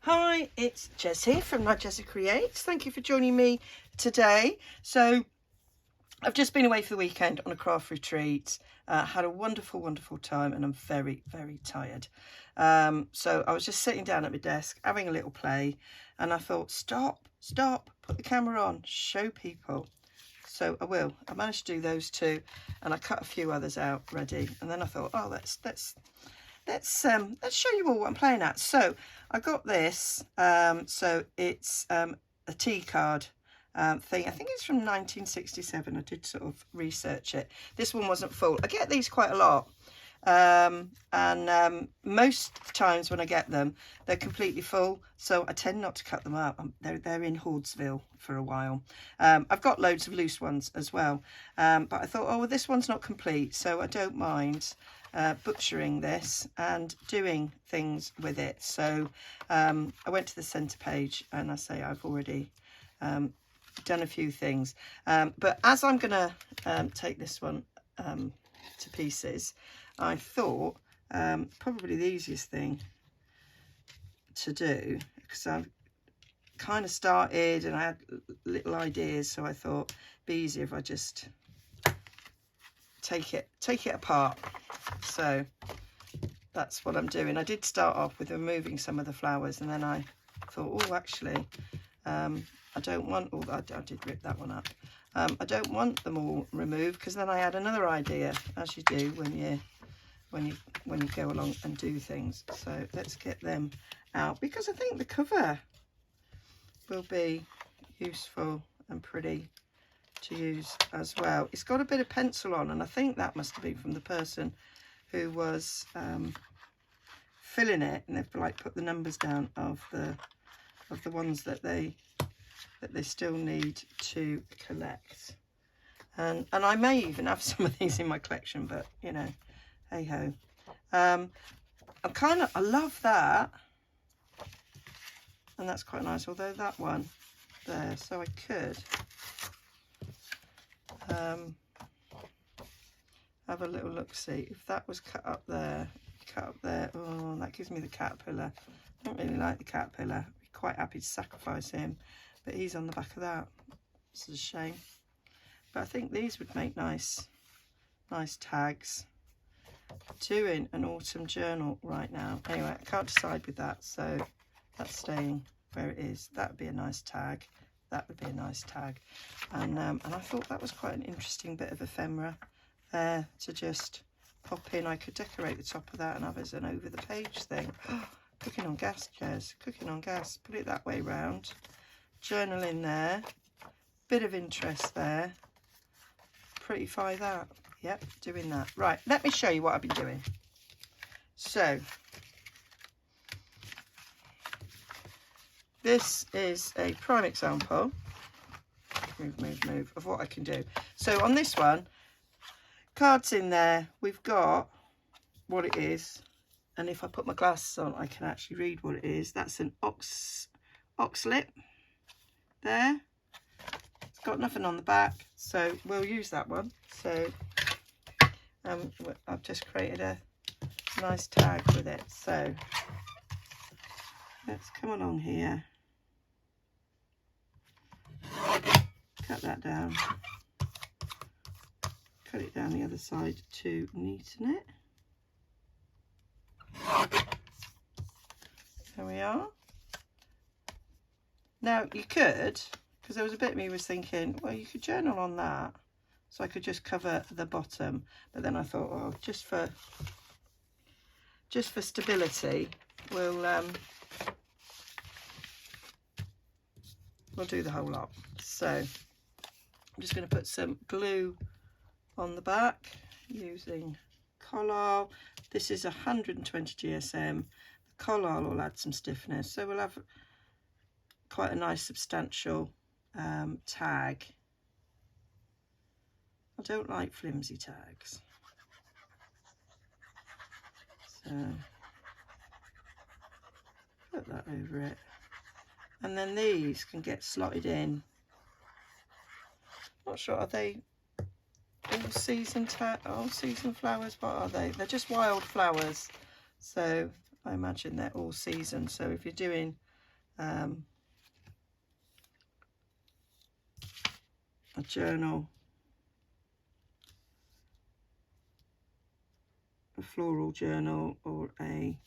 Hi, it's Jez here from Nigezza Creates. Thank you for joining me today. So I've just been away for the weekend on a craft retreat, had a wonderful time, and I'm very tired. So I was just sitting down at my desk having a little play, and I thought, stop, put the camera on, show people. So I will. I managed to do those two, and I cut a few others out ready, and then I thought, oh, let's show you all what I'm playing at. So I got this. So it's a tea card thing. I think it's from 1967. I did sort of research it. This one wasn't full. I get these quite a lot. Most times when I get them, they're completely full, so I tend not to cut them up. They're in Hoardsville for a while. I've got loads of loose ones as well, but I thought, oh well, this one's not complete, so I don't mind butchering this and doing things with it. So I went to the centre page, and I say I've already done a few things, but as I'm gonna take this one to pieces, I thought probably the easiest thing to do, because I've kind of started and I had little ideas, so I thought it'd be easier if I just take it apart. So that's what I'm doing. I did start off with removing some of the flowers, and then I thought, oh, actually, I don't want all that. I did rip that one up. I don't want them all removed, because then I had another idea, as you do when you go along and do things. So let's get them out, because I think the cover will be useful and pretty to use as well. It's got a bit of pencil on, and I think that must have been from the person who was filling it, and they've like put the numbers down of the ones that they still need to collect. And I may even have some of these in my collection, but you know, hey ho. I love that, and that's quite nice, although that one there, so I could have a little look, see if that was cut up there. Oh, that gives me the caterpillar. I don't really like the caterpillar. I'd be quite happy to sacrifice him, but he's on the back of that. It's a shame, but I think these would make nice tags. Doing an autumn journal right now. Anyway, I can't decide with that, so that's staying where it is. That would be a nice tag. That would be a nice tag. And I thought that was quite an interesting bit of ephemera there to just pop in. I could decorate the top of that and have as an over the page thing. Cooking on gas, Jez. Cooking on gas. Put it that way round. Journal in there. Bit of interest there. Prettify that. Yep, doing that. Right, let me show you what I've been doing. So this is a prime example, move, of what I can do. So on this one, cards in there, we've got what it is, and if I put my glasses on, I can actually read what it is. That's an ox lip there. It's got nothing on the back, so we'll use that one. So I've just created a nice tag with it. So let's come along here, cut that down, cut it down the other side to neaten it. There we are. Now you could, because there was a bit of me was thinking, well, you could journal on that, so I could just cover the bottom, but then I thought, oh, just for stability, we'll do the whole lot. So I'm just going to put some glue on the back using collal. This is 120 GSM. The collal will add some stiffness, so we'll have quite a nice substantial tag. I don't like flimsy tags, so put that over it, and then these can get slotted in. Not sure, are they all season flowers? What are they? They're just wild flowers, so I imagine they're all season. So if you're doing a journal, a floral journal, or a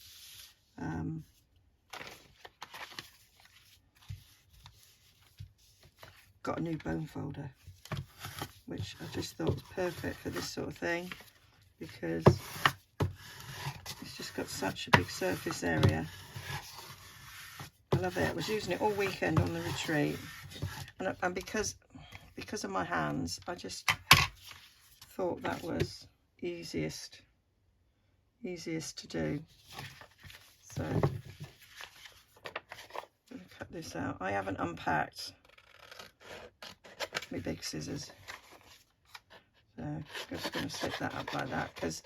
got a new bone folder, which I just thought was perfect for this sort of thing, because it's just got such a big surface area. I love it. I was using it all weekend on the retreat, and because of my hands, I just thought that was easiest to do. So I'm going to cut this out. I haven't unpacked my big scissors, so I'm just going to slip that up like that, because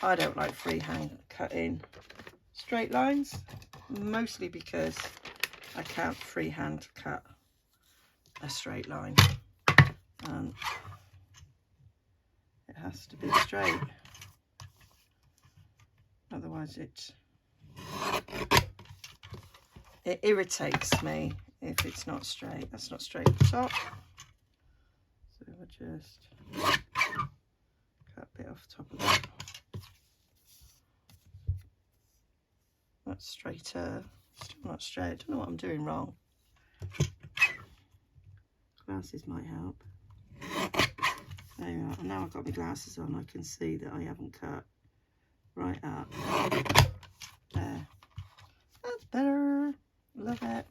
I don't like freehand cutting straight lines, mostly because I can't freehand cut a straight line, and it has to be straight, otherwise it irritates me if it's not straight. That's not straight at the top, so we'll just cut a bit off the top of that. That's straighter. Still not straight. I don't know what I'm doing wrong. Glasses might help. There you are. And now I've got my glasses on, I can see that I haven't cut right up. There. That's better. Love it.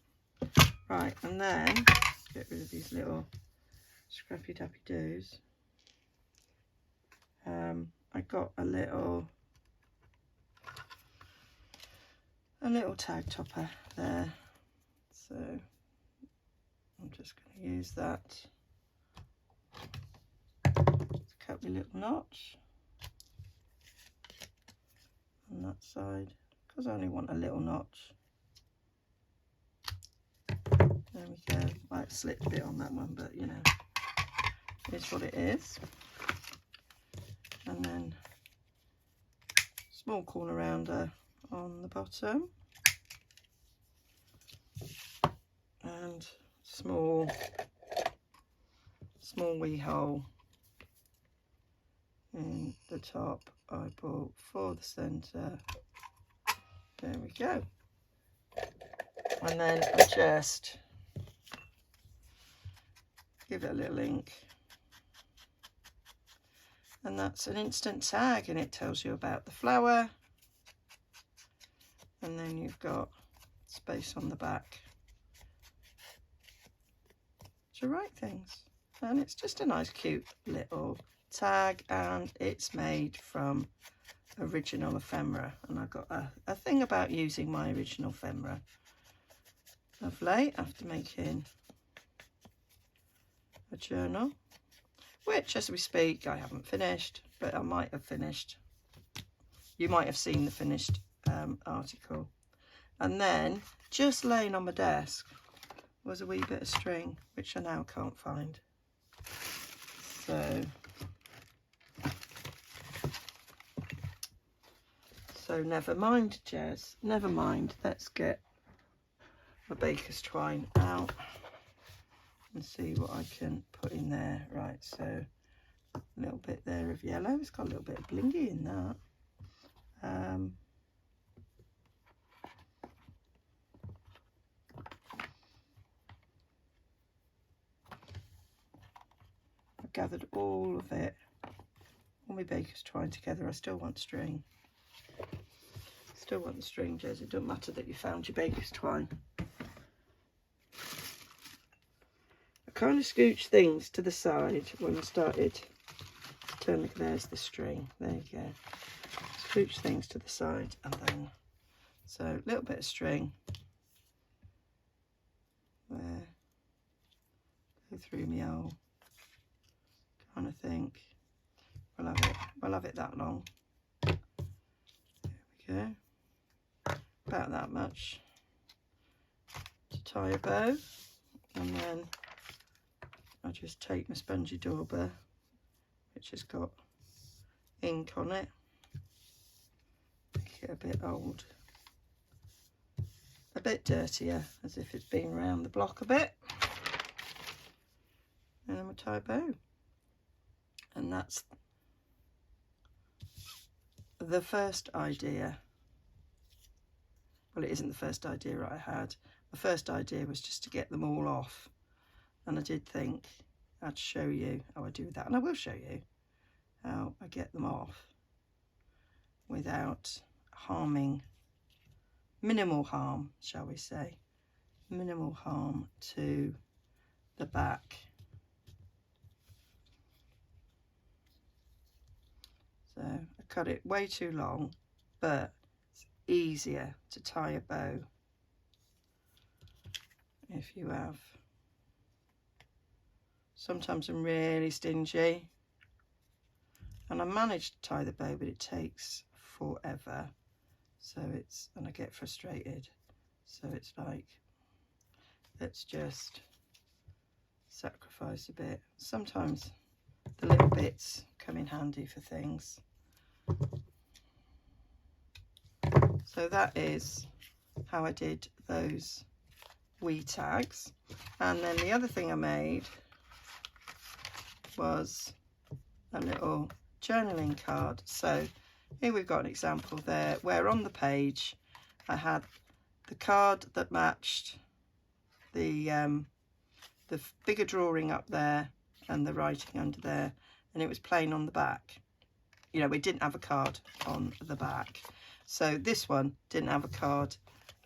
Right, and then let's get rid of these little scrappy dappy doos. I got a little tag topper there, so I'm just going to use that to cut my little notch on that side, because I only want a little notch. There we go. Might slip a bit on that one, but you know, it's what it is. And then small corner rounder on the bottom, and small wee hole in the top eyeball for the centre. There we go. And then I just give it a little ink, and that's an instant tag, and it tells you about the flower, and then you've got space on the back to write things. And it's just a nice cute little tag, and it's made from original ephemera, and I've got a thing about using my original ephemera of late after making a journal, which as we speak I haven't finished, but I might have finished. You might have seen the finished article. And then just laying on my desk was a wee bit of string, which I now can't find. So never mind, Jez, never mind. Let's get my baker's twine out and see what I can put in there. Right, so a little bit there of yellow. It's got a little bit of blingy in that. I've gathered all of it, all my baker's twine together. I still want string. Still want the string, Jez. It doesn't matter that you found your baker's twine. I kind of scooched things to the side when I started to turn. There's the string. There you go. Scooch things to the side, and then so a little bit of string there. Go through me hole, kind of think. We'll have it that long. There we go. About that much to tie a bow, and then I just take my spongy dauber, which has got ink on it, make it a bit old, a bit dirtier, as if it's been around the block a bit. And then we'll tie a bow. And that's the first idea. Well, it isn't the first idea I had. The first idea was just to get them all off. And I did think I'd show you how I do that. And I will show you how I get them off without harming, minimal harm, shall we say, minimal harm to the back. So I cut it way too long, but it's easier to tie a bow if you have. Sometimes I'm really stingy and I manage to tie the bow, but it takes forever. So it's, and I get frustrated. So it's like, let's just sacrifice a bit. Sometimes the little bits come in handy for things. So that is how I did those wee tags. And then the other thing I made was a little journaling card. So here we've got an example there where on the page I had the card that matched the bigger drawing up there and the writing under there, and it was plain on the back. You know, we didn't have a card on the back. So this one didn't have a card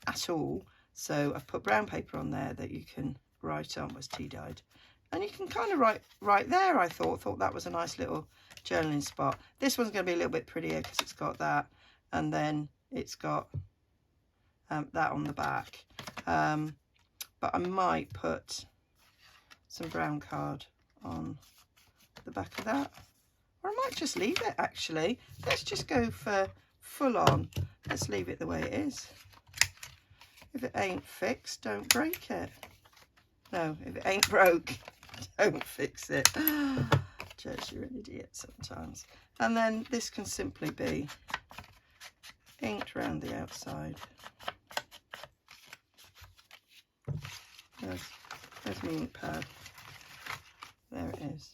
at all. So I've put brown paper on there that you can write on, was tea dyed. And you can kind of write right there, I thought that was a nice little journaling spot. This one's going to be a little bit prettier because it's got that, and then it's got that on the back. But I might put some brown card on the back of that, or I might just leave it actually. Let's just go for full on. Let's leave it the way it is. If it ain't fixed, don't break it. No, if it ain't broke, don't fix it. Judge, you're an idiot sometimes. And then this can simply be inked around the outside. There's my ink pad. There it is.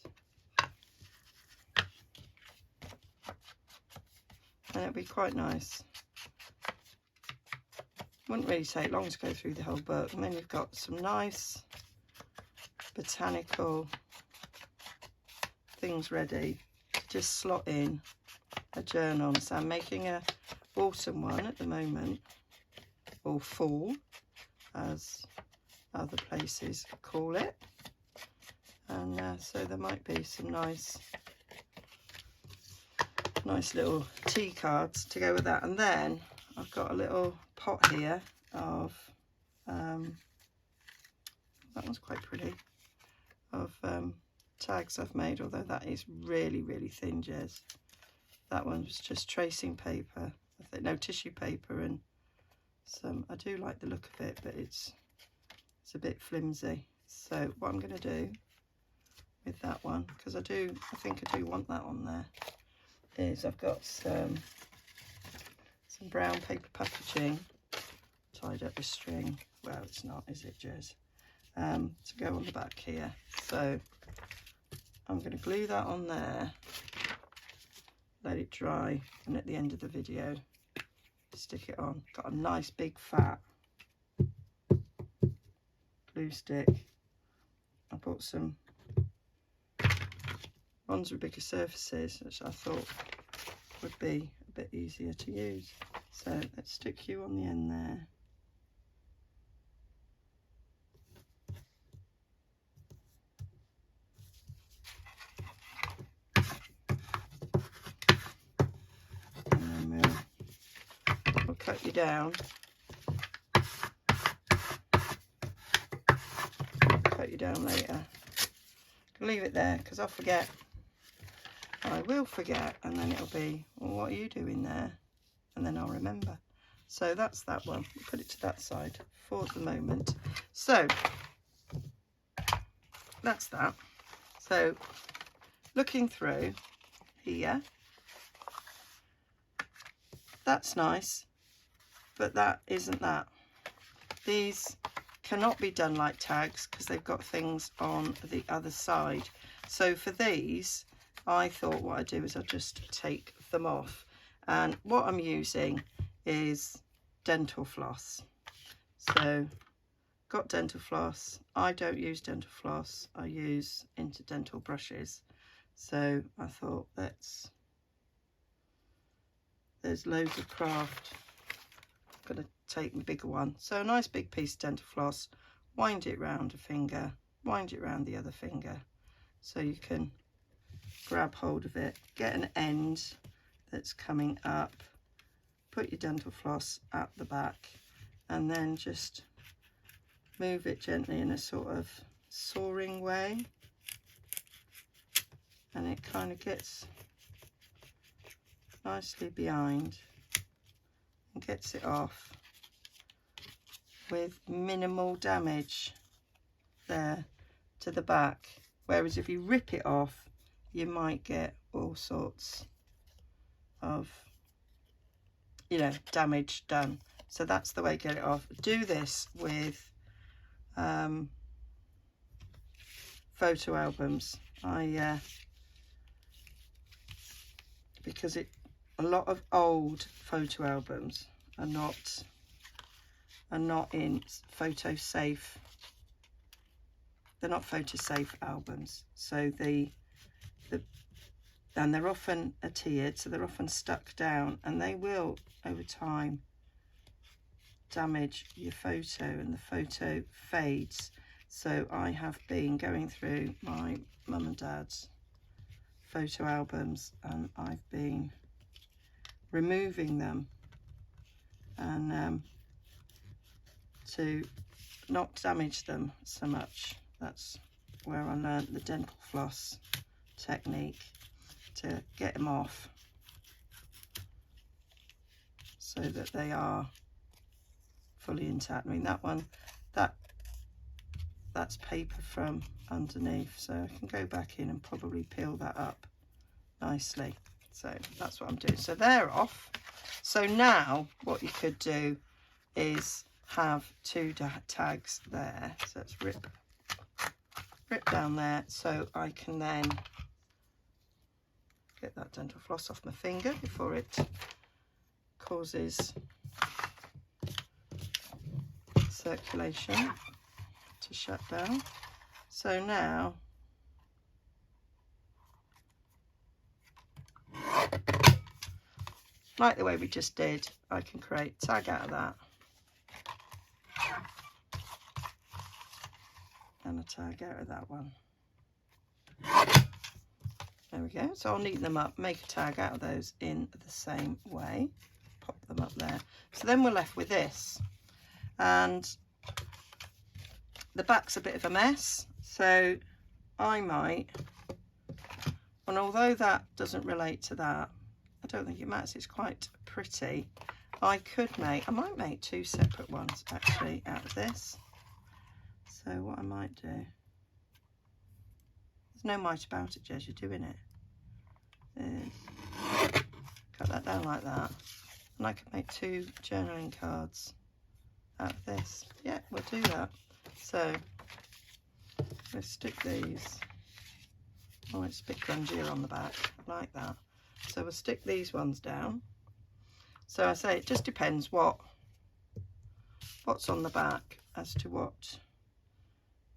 And it'll be quite nice. Wouldn't really take long to go through the whole book. And then you've got some nice botanical things ready to just slot in a journal. So I'm making a autumn one at the moment, or fall as other places call it. And so there might be some nice little tea cards to go with that. And then I've got a little pot here of that one's quite pretty, of tags I've made, although that is really thin, Jez. That one was just tracing paper, I think, no, tissue paper, and some, I do like the look of it, but it's a bit flimsy. So what I'm going to do with that one, because I think I do want that on there, is I've got some brown paper packaging tied up with string. Well, it's not, is it, Jez? To go on the back here. So I'm going to glue that on there, let it dry, and at the end of the video stick it on. Got a nice big fat glue stick. I bought some ones with bigger surfaces, which I thought would be a bit easier to use. So let's stick you on the end there. And then we'll cut you down. Cut you down later. I'll leave it there because I'll forget. I will forget, and then it'll be, well, what are you doing there? And then I'll remember. So that's that one. We'll put it to that side for the moment. So that's that. So looking through here, that's nice, but that isn't that. these cannot be done like tags because they've got things on the other side. So for these, I thought what I'd do is I'll just take them off. And what I'm using is dental floss. So got dental floss. I don't use dental floss. I use interdental brushes. So I thought there's loads of craft. I'm going to take the bigger one. So a nice big piece of dental floss, wind it round a finger, wind it round the other finger, so you can grab hold of it, get an end that's coming up, put your dental floss at the back, and then just move it gently in a sort of soaring way, and it kind of gets nicely behind and gets it off with minimal damage there to the back. Whereas if you rip it off, you might get all sorts of, you know, damage done. So that's the way to get it off. Do this with photo albums. Because a lot of old photo albums are not in photo safe. They're not photo safe albums. So and they're often adhered, so they're often stuck down, and they will over time damage your photo and the photo fades. So I have been going through my mum and dad's photo albums, and I've been removing them and to not damage them so much. That's where I learned the dental floss technique, to get them off so that they are fully intact. I mean, that one, that's paper from underneath, so I can go back in and probably peel that up nicely. So that's what I'm doing. So they're off. So now what you could do is have two tags there. So let's rip down there, so I can then get that dental floss off my finger before it causes circulation to shut down. So now like the way we just did, I can create a tag out of that and a tag out of that one. There we go. So I'll neaten them up, make a tag out of those in the same way, pop them up there. So then we're left with this, and the back's a bit of a mess, so I might, and although that doesn't relate to that, I don't think it matters, it's quite pretty. I might make two separate ones actually out of this. So what I might do, there's no might about it, Jez, you're doing it, is cut that down like that, and I can make two journaling cards out of this. Yeah, we'll do that. So let's stick these, oh, it's a bit grungier on the back, like that. So we'll stick these ones down. So I say it just depends what's on the back as to what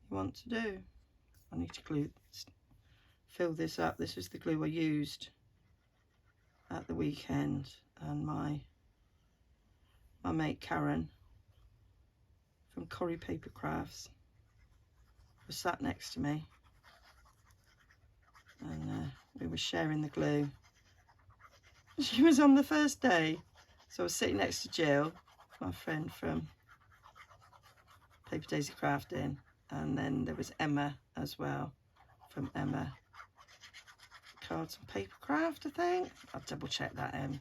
you want to do. I need to fill this up. This is the glue I used at the weekend, and my mate Karen from Corrie Paper Crafts was sat next to me, and we were sharing the glue. She was on the first day, so I was sitting next to Jill, my friend from Paper Daisy Crafting, and then there was Emma as well from Emma Cards and Paper Craft, I think. I'll double check that and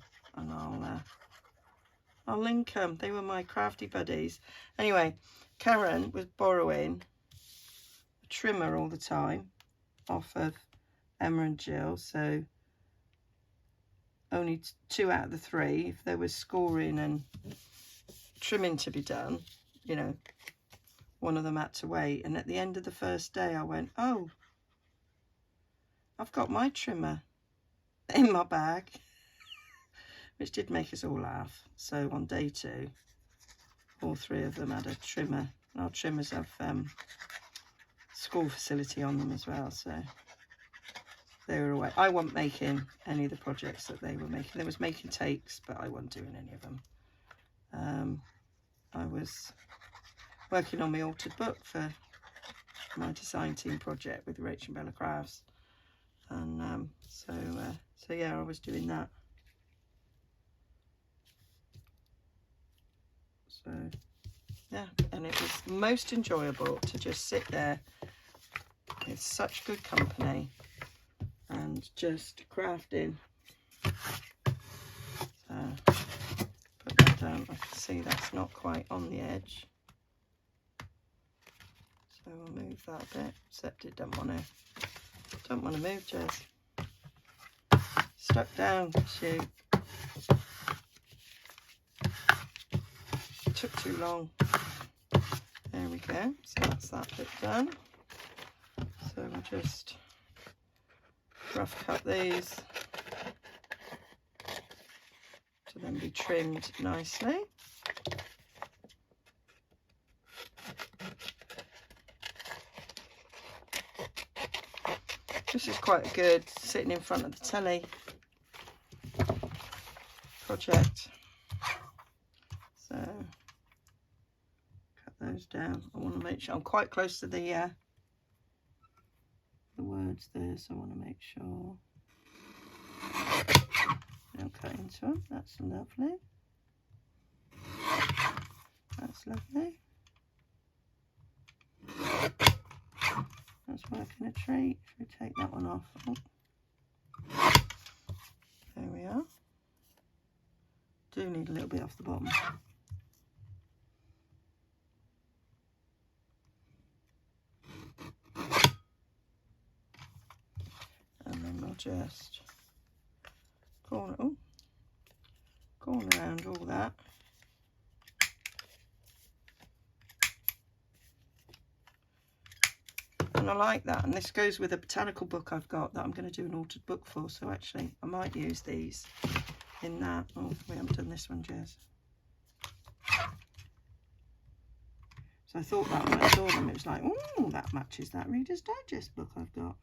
I'll link them. They were my crafty buddies. Anyway, Karen was borrowing a trimmer all the time off of Emma and Jill, so only 2 out of the 3, if there was scoring and trimming to be done, you know, one of them had to wait. And at the end of the first day I went, oh, I've got my trimmer in my bag, which did make us all laugh. So on day 2, all 3 of them had a trimmer. Our trimmers have school facility on them as well, so they were away. I wasn't making any of the projects that they were making. They was making takes, but I wasn't doing any of them. I was working on my altered book for my design team project with Rachel and Bella Crafts, and so yeah, I was doing that. So yeah, and it was most enjoyable to just sit there with such good company and just crafting. So put that down. I can see that's not quite on the edge, so we'll move that a bit. Except it don't want to move, Jez. Stuck down, shoot. Took too long. There we go. So that's that bit done. So we'll just rough cut these to then be trimmed nicely. This is quite a good sitting in front of the telly project. So cut those down. I want to make sure I'm quite close to the words there, so I want to make sure I'll cut into them. That's lovely. That's lovely. That's working a treat. Should we take that one off? Oh. There we are. Do need a little bit off the bottom. And then we'll just corner around all that. And I like that, and this goes with a botanical book I've got that I'm going to do an altered book for, so actually I might use these in that. Oh, we haven't done this one, Jez. So I thought that when I saw them, it was like, oh, that matches that Reader's Digest book I've got.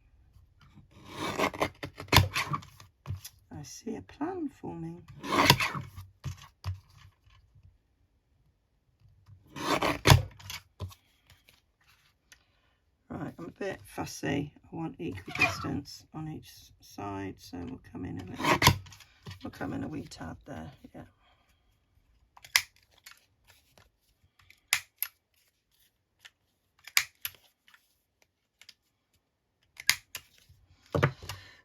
I see a plan forming. Right, I'm a bit fussy. I want equal distance on each side, so we'll come in a little. We'll come in a wee tab there. Yeah.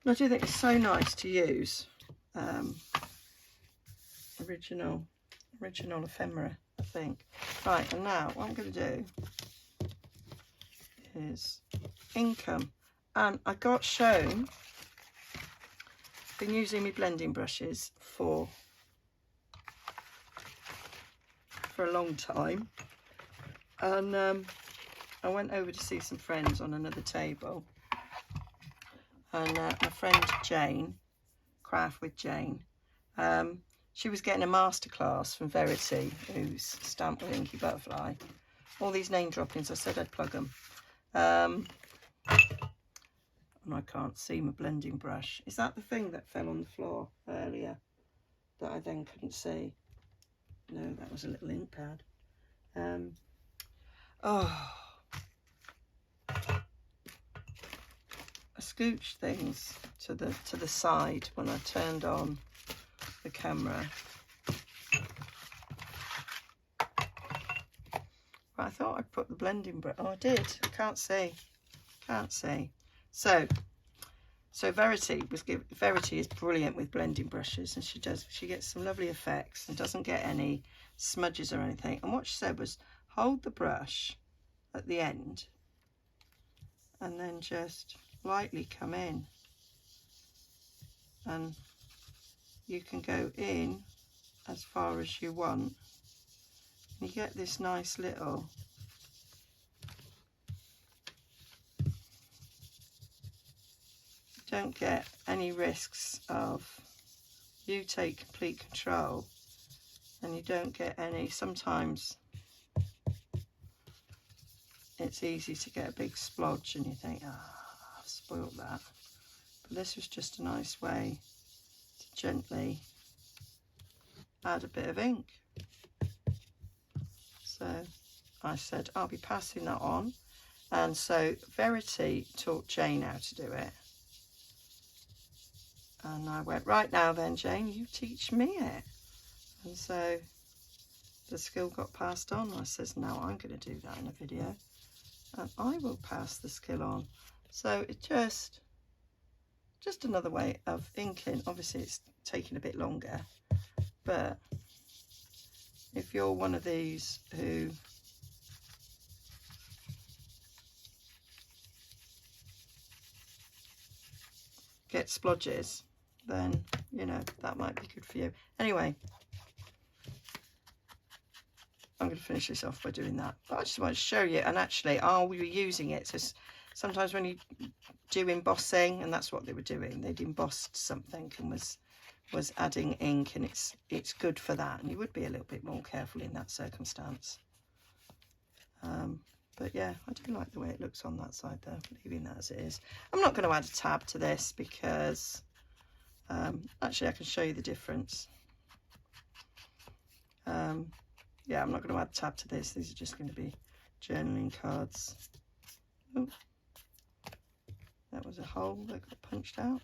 And I do think it's so nice to use original ephemera, I think. Right, and now what I'm going to do is ink 'em. And I got shown, been using my blending brushes for a long time, and I went over to see some friends on another table, and my friend Jane, Craft with Jane, she was getting a masterclass from Verity, who's stamped with Inky Butterfly. All these name droppings, I said I'd plug them. And I can't see my blending brush. Is that the thing that fell on the floor earlier that I then couldn't see? No, that was a little ink pad. Oh, I scooched things to the side when I turned on the camera. But I thought I'd put the blending brush. Oh, I did. I can't see. Can't see. So Verity is brilliant with blending brushes, and she gets some lovely effects and doesn't get any smudges or anything. And what she said was, hold the brush at the end and then just lightly come in, and you can go in as far as you want You get this nice little don't get any risks of you take complete control, and you don't get any, sometimes it's easy to get a big splodge and you think, I've spoiled that. But this was just a nice way to gently add a bit of ink. So I said, I'll be passing that on. And so Verity taught Jane how to do it. And I went, right now then, Jane, you teach me it. And so the skill got passed on. I says, no, I'm going to do that in a video. And I will pass the skill on. So it's just another way of inking. Obviously, it's taking a bit longer. But if you're one of these who get splodges, then, you know, that might be good for you. Anyway, I'm going to finish this off by doing that. But I just wanted to show you, and actually, we were using it. So sometimes when you do embossing, and that's what they were doing, they'd embossed something and was adding ink, and it's good for that. And you would be a little bit more careful in that circumstance. But yeah, I do like the way it looks on that side there, leaving that as it is. I'm not going to add a tab to this because actually I can show you the difference. Yeah, I'm not going to add a tab to this. These are just going to be journaling cards. Ooh, that was a hole that got punched out.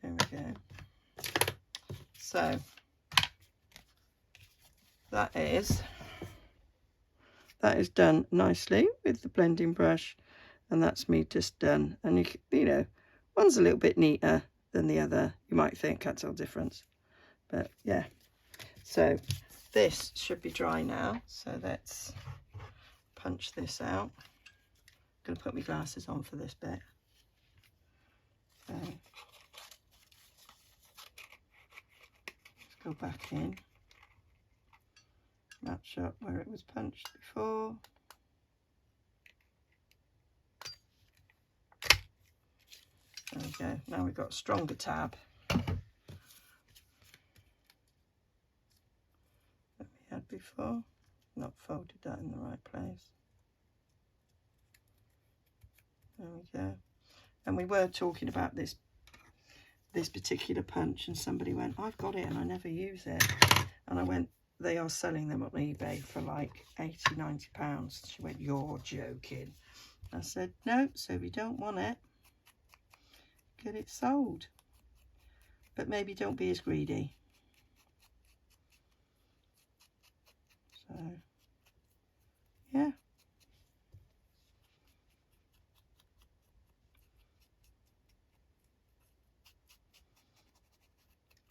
There we go. So that is done nicely with the blending brush, and that's me just done. And you know, one's a little bit neater than the other. You might think can't tell difference, but yeah. So this should be dry now. So let's punch this out. I'm going to put my glasses on for this bit. So let's go back in. Match up where it was punched before. There we go. Now we've got a stronger tab that we had before. Not folded that in the right place. There we go. And we were talking about this particular punch, and somebody went, I've got it and I never use it. And I went, they are selling them on eBay for like 80, 90 pounds. She went, you're joking. I said, no, so if you don't want it, get it sold. But maybe don't be as greedy. So, yeah.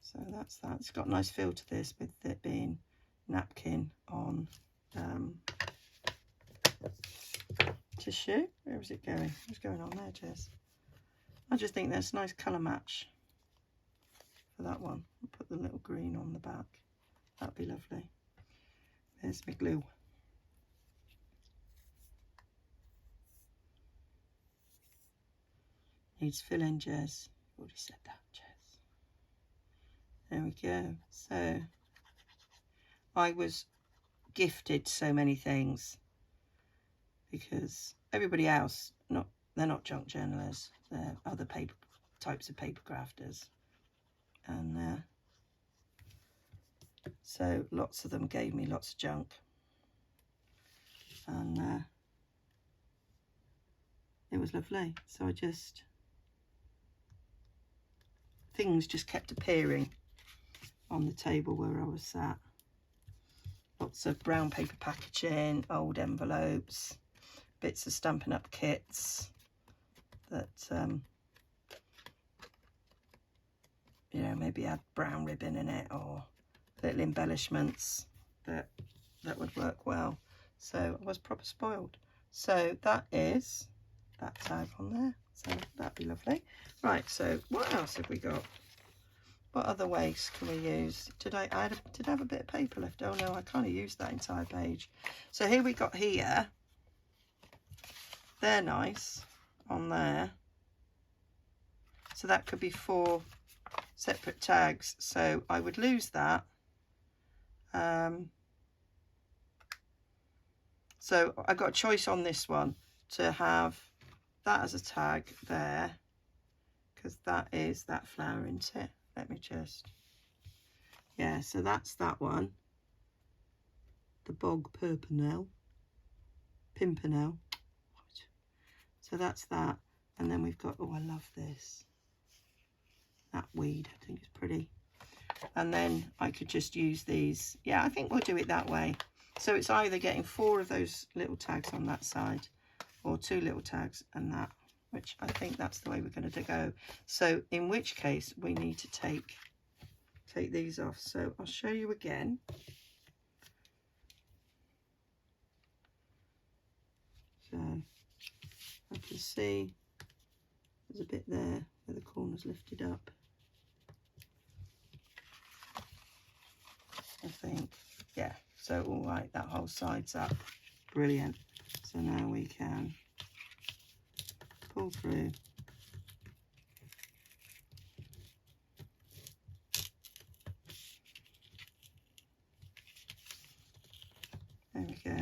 So that's that. It's got a nice feel to this with it being napkin on tissue. Where is it going? What's going on there, Jess? I just think there's a nice colour match for that one. I'll put the little green on the back. That'd be lovely. There's my glue. Needs filling, Jess. Already said that, Jess. There we go. So I was gifted so many things because everybody else, they're not junk journalers. They're other types of paper crafters, and so lots of them gave me lots of junk, and it was lovely. So things just kept appearing on the table where I was sat. Lots of brown paper packaging, old envelopes, bits of Stampin' Up kits that you know, maybe had brown ribbon in it, or little embellishments that would work well. So I was proper spoiled. So that is that tag on there. So that'd be lovely. Right, so what else have we got? What other waste can we use? Did I have a bit of paper left? Oh no, I kind of used that entire page. So here we got here. They're nice on there. So that could be 4 separate tags. So I would lose that. So I got a choice on this one to have that as a tag there, because that is that flower, isn't it? Let me just, yeah, so that's that one, the Bog Pimpernel. So that's that, and then we've got, oh, I love this, that weed, I think it's pretty. And then I could just use these. Yeah, I think we'll do it that way. So it's either getting 4 of those little tags on that side, or 2 little tags and that, which I think that's the way we're going to go. So in which case we need to take these off. So I'll show you again. So I can see there's a bit there where the corner's lifted up, I think. Yeah, so all right, that whole side's up. Brilliant. So now we can pull through. There we go.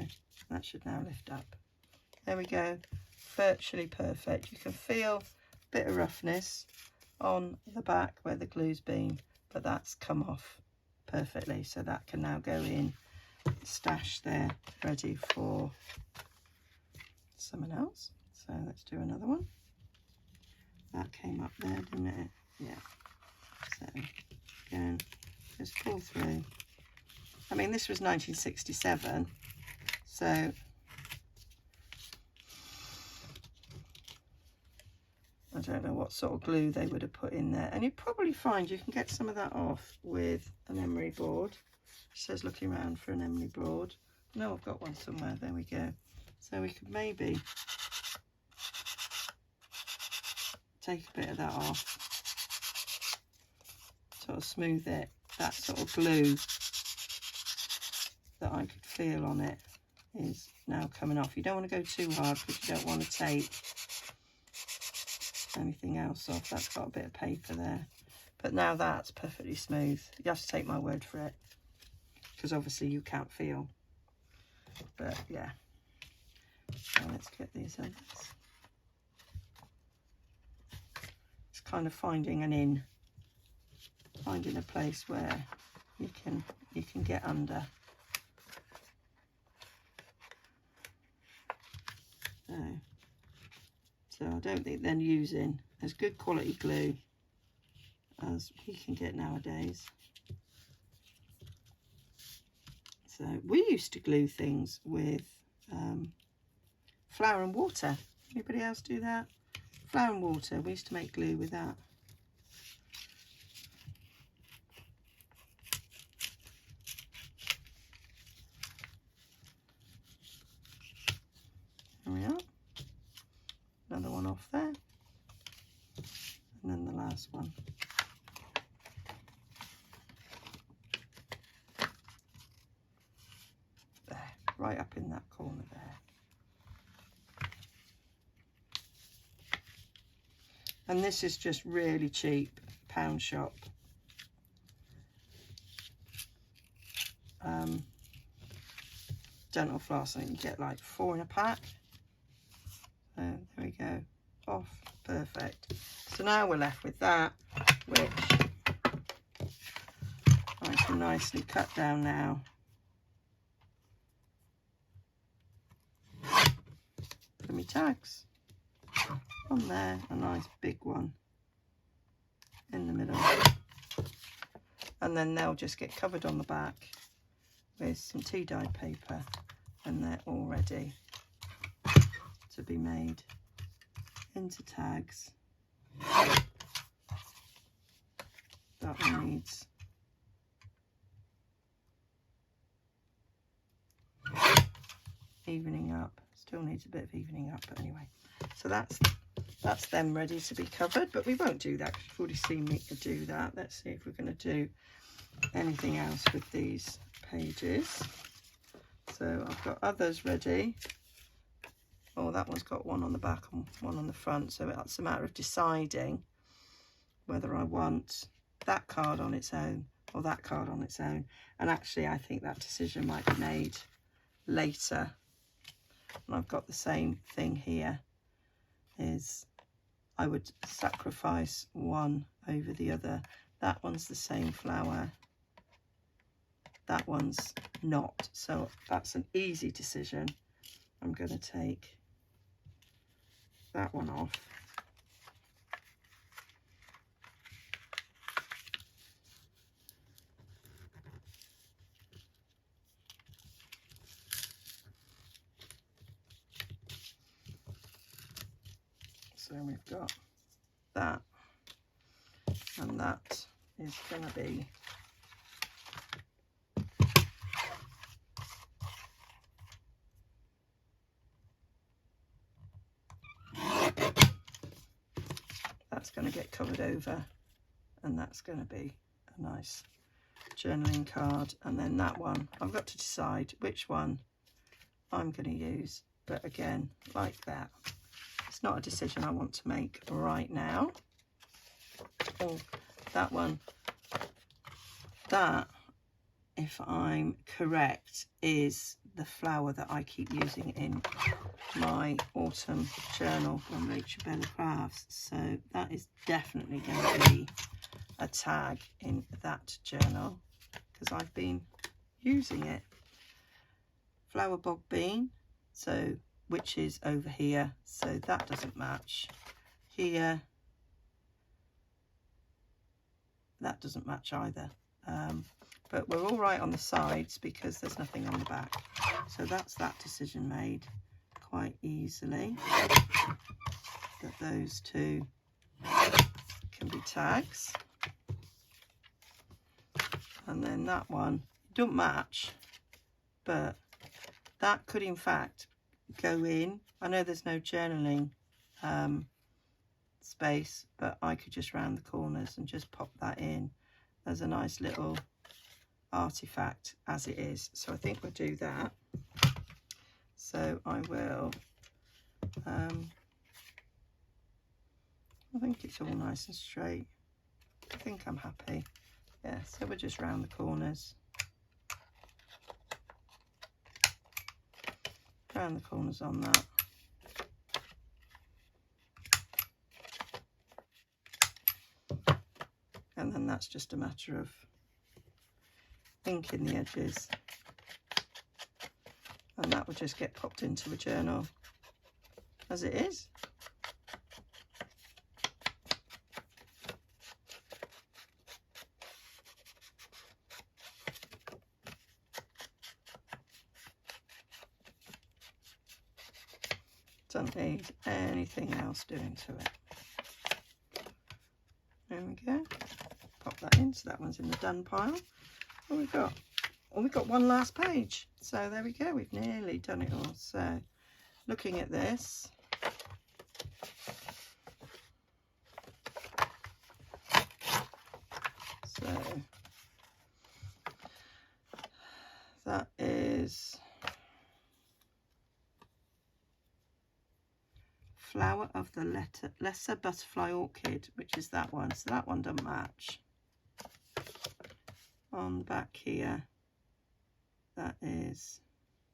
That should now lift up. There we go. Virtually perfect. You can feel a bit of roughness on the back where the glue's been, but that's come off perfectly. So that can now go in, stash there, ready for someone else. So let's do another one. That came up there, didn't it? Yeah. So again, just pull through. I mean, this was 1967, so I don't know what sort of glue they would have put in there. And you'd probably find you can get some of that off with an emery board. It says looking around for an emery board. No, I've got one somewhere. There we go. So we could maybe take a bit of that off, sort of smooth it. That sort of glue that I could feel on it is now coming off. You don't want to go too hard because you don't want to take anything else off. That's got a bit of paper there, but now that's perfectly smooth. You have to take my word for it, because obviously you can't feel, but yeah. So let's get these others. It's kind of finding a place where you can get under. So I don't think they're using as good quality glue as we can get nowadays. So we used to glue things with flour and water. Anybody else do that? Flour and water. We used to make glue with that. There we are. Another one off there. And then the last one. There, right up in that corner there. And this is just really cheap, pound shop. Dental floss, and you get like 4 in a pack. So there we go, off, perfect. So now we're left with that, which I can nicely cut down now. For my tags on there, a nice big one in the middle, and then they'll just get covered on the back with some tea dyed paper, and they're all ready to be made into tags. That one needs evening up, still needs a bit of evening up, but anyway. So that's that's them ready to be covered, but we won't do that because you've already seen me do that. Let's see if we're going to do anything else with these pages. So I've got others ready. Oh, that one's got one on the back and one on the front, so it's a matter of deciding whether I want that card on its own or that card on its own. And actually I think that decision might be made later. And I've got the same thing here, is I would sacrifice one over the other. That one's the same flower, that one's not, so that's an easy decision. I'm going to take that one off. So we've got that, and that is going to be going to get covered over, and that's going to be a nice journaling card. And then that one, I've got to decide which one I'm going to use, but again, like that, it's not a decision I want to make right now. Oh, that one, that, if I'm correct, is the flower that I keep using in my autumn journal from Rachel Bella Crafts, so that is definitely going to be a tag in that journal because I've been using it. Flower Bog Bean, so which is over here, so that doesn't match here, that doesn't match either, but we're all right on the sides because there's nothing on the back, so that's that decision made quite easily, that those two can be tags. And then that one don't match, but that could in fact go in. I know there's no journaling space, but I could just round the corners and just pop that in as a nice little artifact as it is. So I think we'll do that. So I will, I think it's all nice and straight. I think I'm happy. Yeah, so we'll just round the corners. Round the corners on that. And then that's just a matter of inking the edges. And that will just get popped into a journal as it is. Don't need anything else doing to it. There we go. Pop that in, so that one's in the done pile. What we've got? Well, we've got one last page. So there we go. We've nearly done it all. So looking at this, so that is Flower of the Lesser Butterfly Orchid, which is that one. So that one doesn't match. On the back here, that is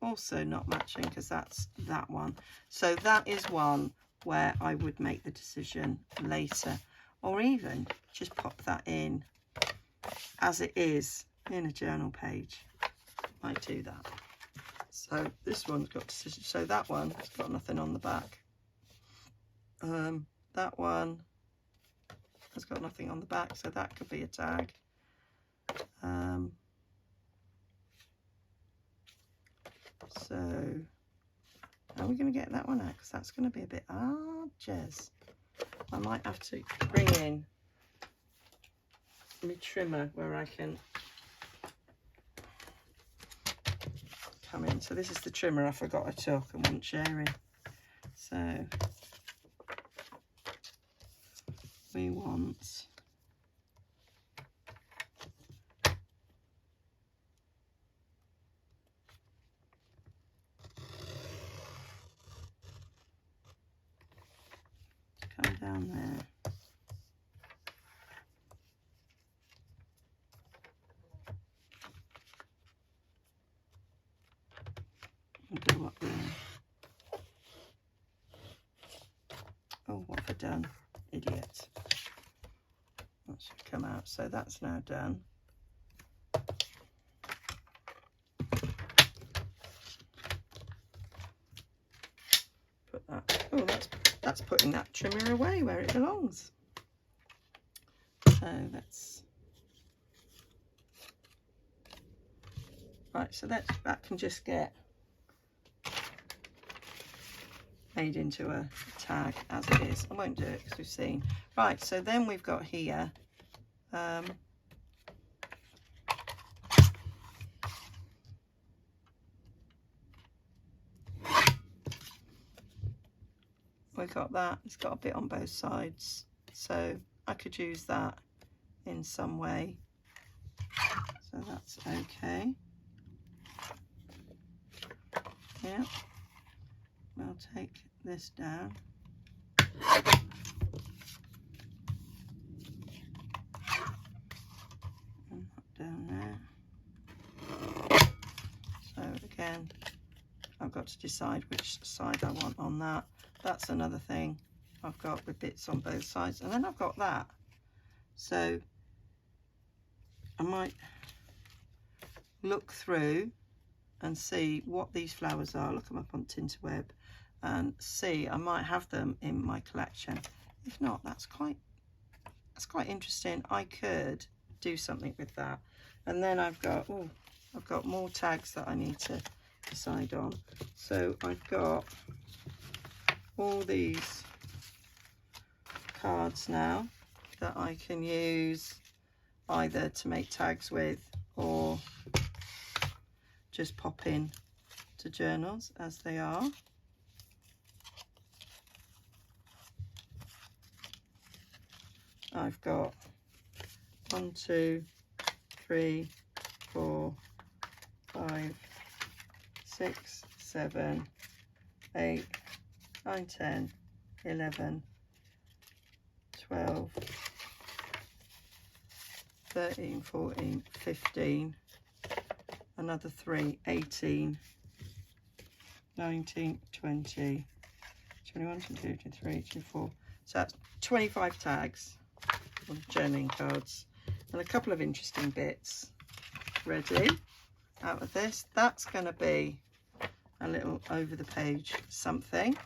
also not matching because that's that one. So that is one where I would make the decision later, or even just pop that in as it is in a journal page. Might do that. So this one's got decision. So that one has got nothing on the back. That one has got nothing on the back, so that could be a tag. So how are we going to get that one out? Because that's going to be a bit Jez. I might have to bring in my trimmer where I can come in. So this is the trimmer I forgot I took and wasn't sharing. So we want to come down there. And go up there. Oh, what have I done? Idiot. That should come out. So that's now done. Put that. Oh, that's putting that trimmer away where it belongs. So let's. Right. So that can just get made into a tag as it is. I won't do it because we've seen. Right, so then we've got here we've got that. It's got a bit on both sides, so I could use that in some way, so that's okay. Yeah, I'll take this down. And that down there. So again, I've got to decide which side I want on that. That's another thing I've got with bits on both sides. And then I've got that. So I might look through and see what these flowers are. Look them up on Tinterweb and see. I might have them in my collection. If not, that's quite interesting. I could do something with that. And then I've got more tags that I need to decide on. So I've got all these cards now that I can use either to make tags with or just pop in to journals as they are. I've got 1, 2, 3, 4, 5, 6, 7, 8, 9, 10, 11, 12, 13, 14, 15, another 3, 18, 19, 20, 21, 22, 23, 24. So that's 25 tags of journaling cards and a couple of interesting bits ready out of this. That's going to be a little over the page something.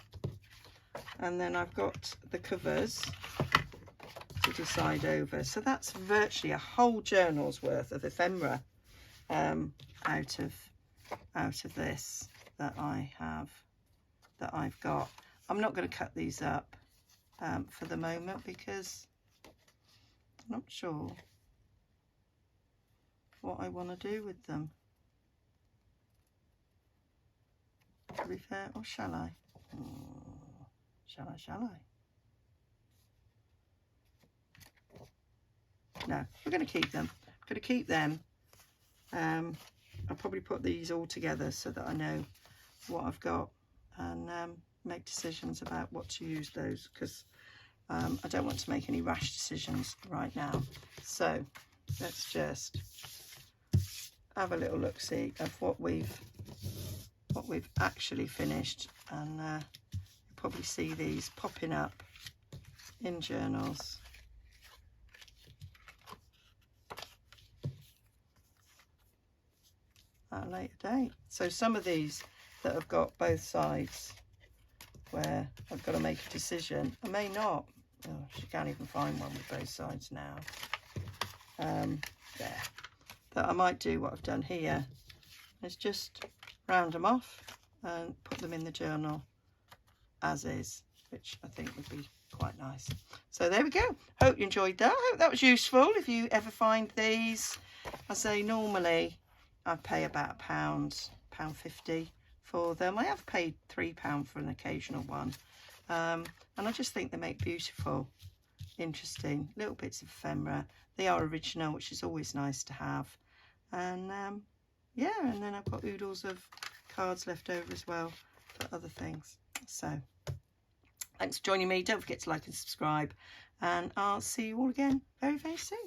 And then I've got the covers to decide over. So that's virtually a whole journal's worth of ephemera out of this that I've got. I'm not going to cut these up for the moment because I'm not sure what I want to do with them. To be fair, or shall I? Shall I? No, we're going to keep them. I'm going to keep them. I'll probably put these all together so that I know what I've got and make decisions about what to use those, because I don't want to make any rash decisions right now. So let's just have a little look-see of what we've actually finished, and you'll probably see these popping up in journals. At a later date. So some of these that have got both sides where I've got to make a decision, I may not. Oh, she can't even find one with both sides now. There. But I might do what I've done here, is just round them off and put them in the journal as is, which I think would be quite nice. So there we go. Hope you enjoyed that. Hope that was useful. If you ever find these, I say normally I pay about £1.50 for them. I have paid £3 for an occasional one, and I just think they make beautiful interesting. Little bits of ephemera. They are original, which is always nice to have. And yeah, and then I've got oodles of cards left over as well for other things. So thanks for joining me. Don't forget to like and subscribe, and I'll see you all again very, very soon.